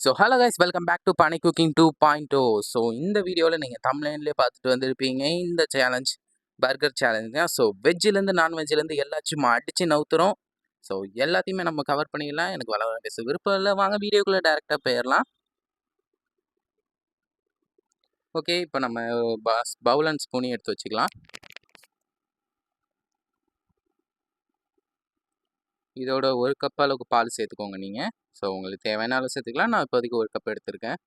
So hello guys, welcome back to பானி cooking 2.0. So இந்த வீடியோவில் நீங்கள் தமிழ்லேயே பார்த்துட்டு வந்திருப்பீங்க. இந்த சேலஞ்ச் பர்கர் சேலஞ்ச் தான். ஸோ வெஜ்ஜிலேருந்து நான்வெஜ்ஜிலேருந்து எல்லாச்சும் அடித்து நவுத்துறோம். ஸோ எல்லாத்தையுமே நம்ம கவர் பண்ணிடலாம். எனக்கு வளர பேச விருப்பம் இல்லை. வாங்க வீடியோக்குள்ளே டேரெக்டாக போயிடலாம். ஓகே, இப்போ நம்ம பவுல் அண்ட் ஸ்பூனி எடுத்து வச்சுக்கலாம். இதோட ஒரு கப் அளவுக்கு பால் சேர்த்துக்கோங்க நீங்கள். ஸோ உங்களுக்கு தேவையான அளவு சேர்த்துக்கலாம். நான் இப்போதைக்கு ஒரு கப் எடுத்திருக்கேன்.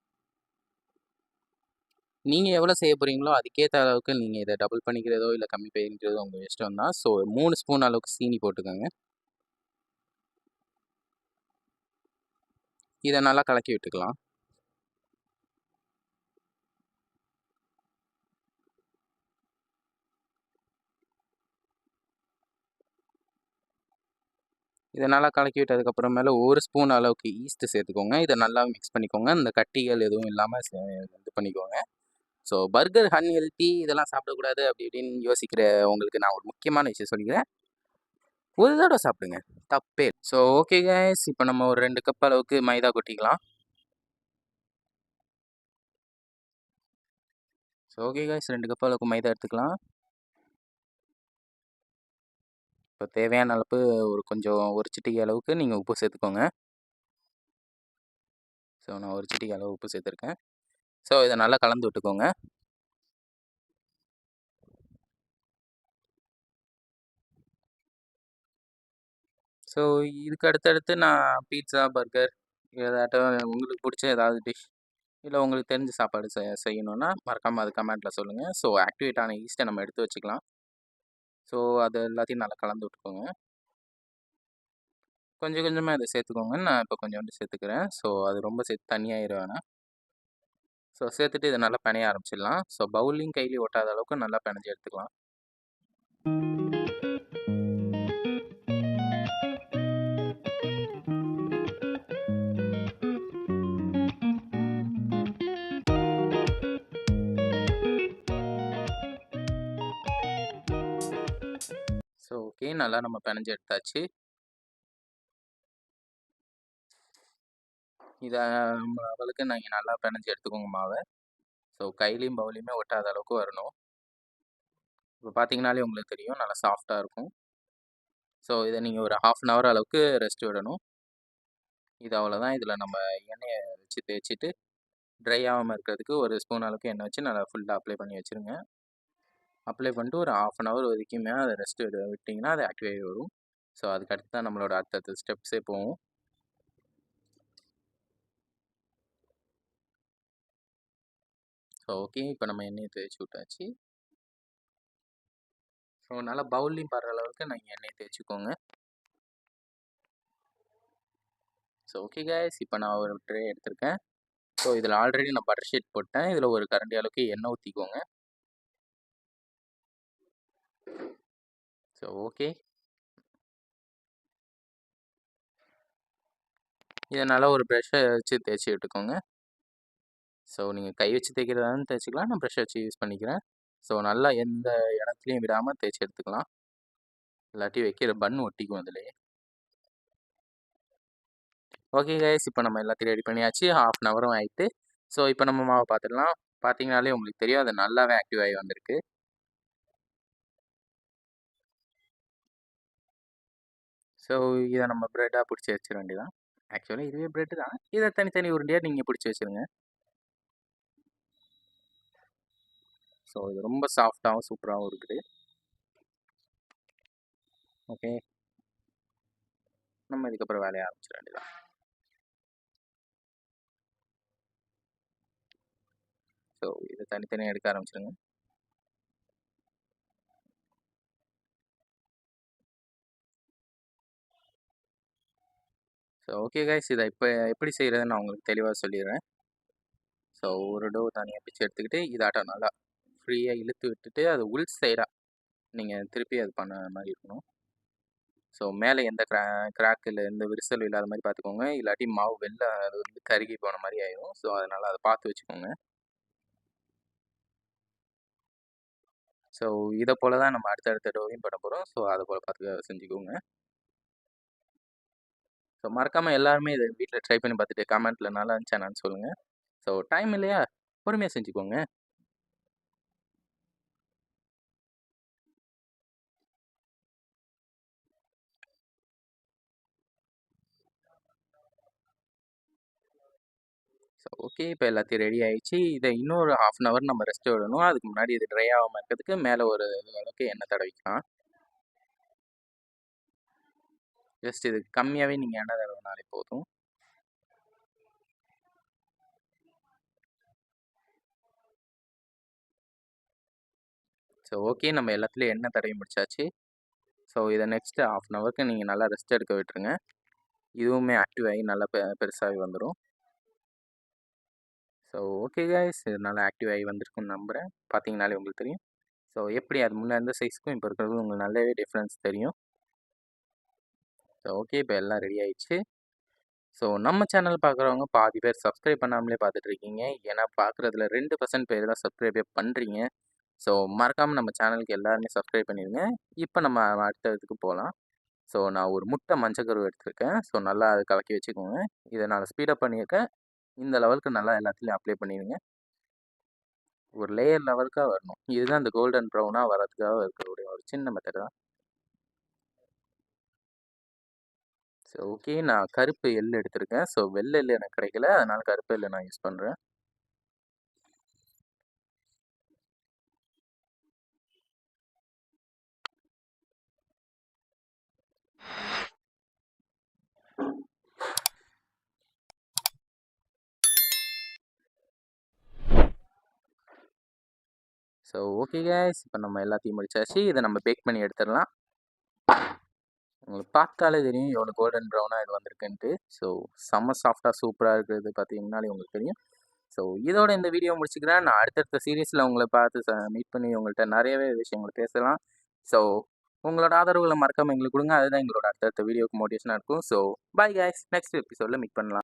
நீங்கள் எவ்வளோ செய்ய போகிறீங்களோ அதுக்கேற்ற அளவுக்கு நீங்கள் இதை டபுள் பண்ணிக்கிறதோ இல்லை கம்மி பண்ணிக்கிறதோ உங்கள் இஷ்டம் தான். ஸோ 3 ஸ்பூன் அளவுக்கு சீனி போட்டுக்கோங்க. இதை நல்லா கலக்கி விட்டுக்கலாம். இதை நல்லா கலக்கி விட்டதுக்கப்புறமேல 1 ஸ்பூன் அளவுக்கு ஈஸ்ட்டு சேர்த்துக்கோங்க. இதை நல்லா மிக்ஸ் பண்ணிக்கோங்க. இந்த கட்டிகள் எதுவும் இல்லாமல் இது பண்ணிக்கோங்க. ஸோ பர்கர் அன்ஹெல்த்தி, இதெல்லாம் சாப்பிடக்கூடாது அப்படி இப்படின்னு யோசிக்கிற உங்களுக்கு நான் ஒரு முக்கியமான விஷயம் சொல்லிக்கிறேன். ஒரு தடவை சாப்பிடுங்க, தப்பே. ஸோ ஓகே கைஸ், இப்போ நம்ம ஒரு 2 கப் அளவுக்கு மைதா கொட்டிக்கலாம். ஸோ ஓகே கைஸ், 2 கப் அளவுக்கு மைதா எடுத்துக்கலாம். இப்போ தேவையான அளவு ஒரு சிட்டிகை அளவுக்கு நீங்கள் உப்பு சேர்த்துக்கோங்க. ஸோ நான் ஒரு சிட்டிகை அளவு உப்பு சேர்த்துருக்கேன். ஸோ இதை நல்லா கலந்து விட்டுக்கோங்க. ஸோ இதுக்கு அடுத்தடுத்து நான் பீட்சா, பர்கர் ஏதாட்டும் உங்களுக்கு பிடிச்ச ஏதாவது டிஷ் இல்லை உங்களுக்கு தெரிஞ்ச சாப்பாடு செய்யணுன்னா மறக்காமல் அது கமெண்ட்டில் சொல்லுங்கள். ஸோ ஆக்டிவேட் ஆன ஈஸ்ட்டை நம்ம எடுத்து வச்சுக்கலாம். ஸோ அது எல்லாத்தையும் நல்லா கலந்து விட்டுக்கோங்க. கொஞ்சம் கொஞ்சமாக இதை சேர்த்துக்கோங்க. நான் இப்போ கொஞ்சோண்டு சேர்த்துக்கிறேன். ஸோ அது ரொம்ப சேர்த்து தண்ணியாயிட வேணாம். ஸோ சேர்த்துட்டு இதை நல்லா பிணைய ஆரம்பிச்சிடலாம். ஸோ பவுல்லையும் கையிலையும் ஒட்டாத அளவுக்கு நல்லா பிணைஞ்சு எடுத்துக்கலாம். ஸோ ஓகே, நல்லா நம்ம பிணைஞ்சு எடுத்தாச்சு. இதை அவளுக்கு நீங்கள் நல்லா பிணைஞ்சு எடுத்துக்கோங்க மாவை. ஸோ கையிலையும் பவுலையுமே ஒட்டாத அளவுக்கு வரணும். இப்போ பார்த்தீங்கனாலே உங்களுக்கு தெரியும், நல்லா சாஃப்டாக இருக்கும். ஸோ இதை நீங்கள் ஒரு 1/2 அன் ஹவர் அளவுக்கு ரெஸ்ட் விடணும். இது அவ்வளோதான். இதில் நம்ம எண்ணெயை வச்சு தேய்ச்சிட்டு ட்ரை ஆகாமல் இருக்கிறதுக்கு ஒரு ஸ்பூன் அளவுக்கு எண்ணெய் வச்சு நல்லா ஃபுல்லாக அப்ளை பண்ணி வச்சுருங்க. அப்ளை பண்ணிட்டு ஒரு 1/2 அன் ஹவர் வரைக்குமே அதை ரெஸ்ட் விட்டிங்கன்னா அது ஆக்டிவேட் வரும். ஸோ அதுக்கு அடுத்து தான் நம்மளோட அடுத்தடுத்த ஸ்டெப்ஸே போகும். ஸோ ஓகே, இப்போ நம்ம எண்ணெயை தேய்ச்சி விட்டாச்சு. ஸோ நல்லா பவுல்லையும் படுற அளவுக்கு நீங்கள் எண்ணெயை தேய்ச்சிக்கோங்க. ஸோ ஓகே கைஸ், இப்போ நான் ஒரு ட்ரே எடுத்திருக்கேன். ஸோ இதில் ஆல்ரெடி நான் பட்டர் ஷீட் போட்டேன். இதில் ஒரு கரண்டி அளவுக்கு எண்ணெய் ஊற்றிக்கோங்க. ஸோ ஓகே, இதை நல்லா ஒரு ப்ரெஷ்ஷை வச்சு தேய்ச்சி விட்டுக்கோங்க. ஸோ நீங்கள் கை வச்சு தேய்க்கிறதாலும் தேய்ச்சிக்கலாம், நான் ப்ரெஷ்ஷை வச்சு யூஸ் பண்ணிக்கிறேன். ஸோ நல்லா எந்த இடத்துலையும் விடாமல் தேய்ச்சி எடுத்துக்கலாம். இல்லாட்டி வைக்கிற பன் ஒட்டிக்கும் அதிலே. ஓகே கைஸ், இப்போ நம்ம எல்லாத்தையும் ரெடி பண்ணியாச்சு. 1/2 அன் ஹவரும் ஆகிட்டு. ஸோ இப்போ நம்ம மாவை பார்த்துடலாம். பார்த்தீங்கனாலே உங்களுக்கு தெரியும், அது நல்லாவே ஆக்டிவ் ஆகி வந்திருக்கு. ஸோ இதை நம்ம ப்ரெட்டாக பிடிச்சி வச்சிட வேண்டியதான். ஆக்சுவலாக இதுவே ப்ரெட்டு தான். இதை தனித்தனி உருண்டையாக நீங்கள் பிடிச்சி வச்சுருங்க. ஸோ இது ரொம்ப சாஃப்டாகவும் சூப்பராகவும் இருக்குது. ஓகே, நம்ம இதுக்கப்புறம் வேலையை ஆரம்பிச்சிட வேண்டியதான். ஸோ இதை தனித்தனியாக எடுக்க ஆரம்பிச்சிடுங்க. ஸோ ஓகே கைஸ், இதை இப்போ எப்படி செய்கிறதுன்னு நான் உங்களுக்கு தெளிவாக சொல்லிடுறேன். ஸோ ஒரு டோ தனியாக பிச்சு எடுத்துக்கிட்டு இதாட்டம் நல்லா ஃப்ரீயாக இழுத்து விட்டுட்டு அது உள் சைடாக நீங்கள் திருப்பி அது பண்ண மாதிரி இருக்கணும். ஸோ மேலே எந்த கிராக் இல்லை, எந்த விரிசலும் இல்லாத மாதிரி பார்த்துக்கோங்க. இல்லாட்டி மாவு வெளில அது வந்து கருகி போன மாதிரி ஆயிடும். ஸோ அதனால் அதை பார்த்து வச்சுக்கோங்க. ஸோ இதை போல் தான் நம்ம அடுத்தடுத்த டோவையும் பண்ண போகிறோம். ஸோ அதை போல் பார்த்து செஞ்சுக்கோங்க. ஸோ மறக்காமல் எல்லாருமே இதை வீட்டில் ட்ரை பண்ணி பார்த்துட்டு கமெண்ட்டில் நல்லா இருந்துச்சா என்னன்னு சொல்லுங்கள். ஸோ டைம் இல்லையா, பொறுமையாக செஞ்சுக்கோங்க. ஸோ ஓகே, இப்போ எல்லாத்தையும் ரெடி ஆயிடுச்சு. இதை இன்னொரு 1/2 அன் ஹவர் நம்ம ரெஸ்ட் விடணும். அதுக்கு முன்னாடி இது ட்ரை ஆகாமல் இருக்கிறதுக்கு மேலே ஒரு அளவுக்கு எண்ணெய் தடவிக்கலாம். ஜஸ்ட் இது கம்மியாகவே நீங்கள் எண்ணெய் தடவினாலே போதும். ஸோ ஓகே, நம்ம எல்லாத்துலேயும் எண்ணெய் தடவி முடிச்சாச்சு. ஸோ இதை நெக்ஸ்ட்டு 1/2 அன் ஹவருக்கு நீங்கள் நல்லா ரெஸ்ட் எடுக்க விட்டுருங்க. இதுவுமே ஆக்டிவ் ஆகி நல்லா பெருசாகி வந்துடும். ஸோ ஓகே கைஸ், இது நல்லா ஆக்டிவ் ஆகி வந்திருக்குன்னு நம்புகிறேன். பார்த்தீங்கனாலே உங்களுக்கு தெரியும். ஸோ எப்படி அது முன்னே இருந்த சைஸ்க்கும் இப்போ இருக்கிறதுக்கும் உங்களுக்கு நல்லாவே டிஃப்ரென்ஸ் தெரியும். ஸோ ஓகே, இப்போ எல்லாம் ரெடி ஆயிடுச்சு. ஸோ நம்ம சேனல் பார்க்குறவங்க பாதி பேர் சப்ஸ்கிரைப் பண்ணாமலே பார்த்துட்ருக்கீங்க. ஏன்னா பார்க்குறதுல 2% பேர் தான் சப்ஸ்கிரைபே பண்ணுறீங்க. ஸோ மறக்காமல் நம்ம சேனலுக்கு எல்லாருமே சப்ஸ்கிரைப் பண்ணிடுங்க. இப்போ நம்ம அடுத்த இதுக்கு போகலாம். ஸோ நான் ஒரு முட்டை மஞ்சக்கரு எடுத்திருக்கேன். ஸோ நல்லா அதை கலக்கி வச்சுக்கோங்க. இதை நான் ஸ்பீடப் பண்ணியிருக்கேன். இந்த லெவலுக்கு நல்லா எல்லாத்துலேயும் அப்ளை பண்ணிடுங்க. ஒரு லேயர் லெவலுக்காக வரணும். இதுதான் இந்த கோல்டன் ப்ரௌனாக வரதுக்காக இருக்கக்கூடிய ஒரு சின்ன மெத்தட் தான். ஸோ ஓகே, நான் கருப்பு எள் எடுத்திருக்கேன். ஸோ வெள்ளை எள் எனக்கு கிடைக்கல, அதனால் கருப்பு எள் நான் யூஸ் பண்ணுறேன். ஸோ ஓகே கைஸ், இப்போ நம்ம எல்லாத்தையும் முடிச்சாச்சு. இதை நம்ம பேக் பண்ணி எடுத்துடலாம். உங்களுக்கு பார்த்தாலே தெரியும் எவ்வளோ கோல்டன் ப்ரௌனாக இது வந்திருக்குன்ட்டு. ஸோ செம்ம சாஃப்டாக சூப்பராக இருக்கிறது பார்த்தீங்கன்னாலே உங்களுக்கு தெரியும். ஸோ இதோட இந்த வீடியோ முடிச்சுக்கிறேன். நான் அடுத்தடுத்த சீரீஸில் உங்களை பார்த்து மீட் பண்ணி உங்கள்கிட்ட நிறையவே விஷயங்கள் பேசலாம். ஸோ உங்களோட ஆதரவுகளை மறக்காமல் எங்களுக்கு கொடுங்க. அதுதான் எங்களோட அடுத்தடுத்த வீடியோக்கு மோட்டிவேஷனாக இருக்கும். ஸோ பை கைஸ், நெக்ஸ்ட் எபிசோடில் மீட் பண்ணலாம்.